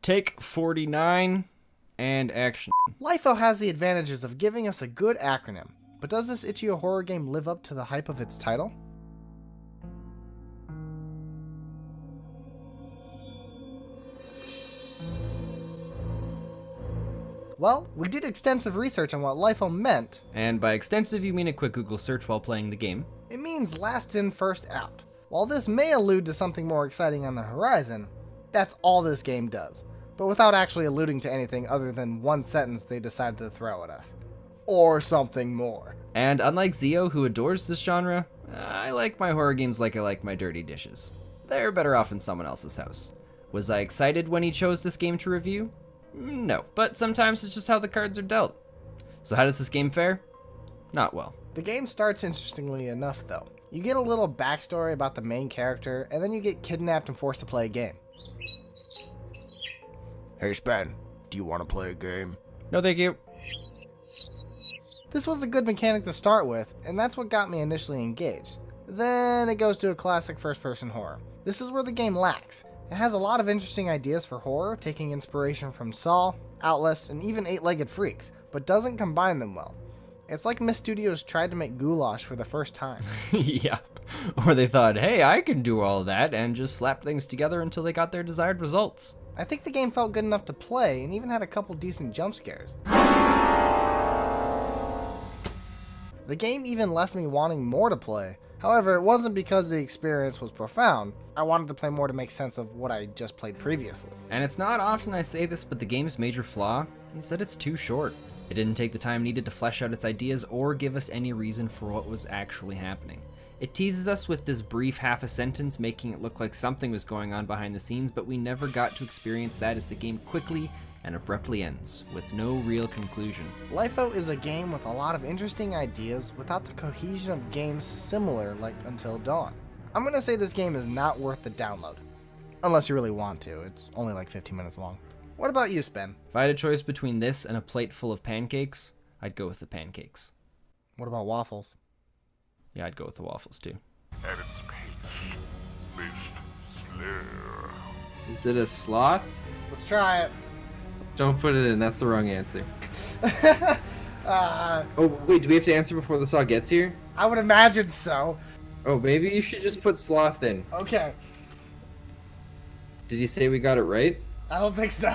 Take 49 and action. LIFO has the advantages of giving us a good acronym, but does this Ithcio horror game live up to the hype of its title? Well, we did extensive research on what LIFO meant. And by extensive, you mean a quick Google search while playing the game. It means last in, first out. While this may allude to something more exciting on the horizon, that's all this game does, but without actually alluding to anything other than one sentence they decided to throw at us. Or something more. And unlike Zeo, who adores this genre, I like my horror games like I like my dirty dishes. They're better off in someone else's house. Was I excited when he chose this game to review? No, but sometimes it's just how the cards are dealt. So how does this game fare? Not well. The game starts interestingly enough though. You get a little backstory about the main character, and then you get kidnapped and forced to play a game. Hey Spen, do you want to play a game? No thank you. This was a good mechanic to start with, and that's what got me initially engaged. Then it goes to a classic first-person horror. This is where the game lacks. It has a lot of interesting ideas for horror, taking inspiration from Saw, Outlast, and even Eight-Legged Freaks, but doesn't combine them well. It's like Miss Studios tried to make goulash for the first time. Yeah. Or they thought, hey, I can do all that, and just slapped things together until they got their desired results. I think the game felt good enough to play, and even had a couple decent jump scares. The game even left me wanting more to play. However, it wasn't because the experience was profound. I wanted to play more to make sense of what I just played previously. And it's not often I say this, but the game's major flaw is that it's too short. It didn't take the time needed to flesh out its ideas or give us any reason for what was actually happening. It teases us with this brief half a sentence, making it look like something was going on behind the scenes, but we never got to experience that as the game quickly and abruptly ends, with no real conclusion. LIFO is a game with a lot of interesting ideas without the cohesion of games similar like Until Dawn. I'm gonna say this game is not worth the download. Unless you really want to, it's only like 15 minutes long. What about you, Spen? If I had a choice between this and a plate full of pancakes, I'd go with the pancakes. What about waffles? Yeah, I'd go with the waffles too. At its peak, this slayer. Is it a sloth? Let's try it. Don't put it in, that's the wrong answer. Oh, wait, do we have to answer before the saw gets here? I would imagine so. Oh, maybe you should just put sloth in. Okay, Did you say we got it right? I don't think so.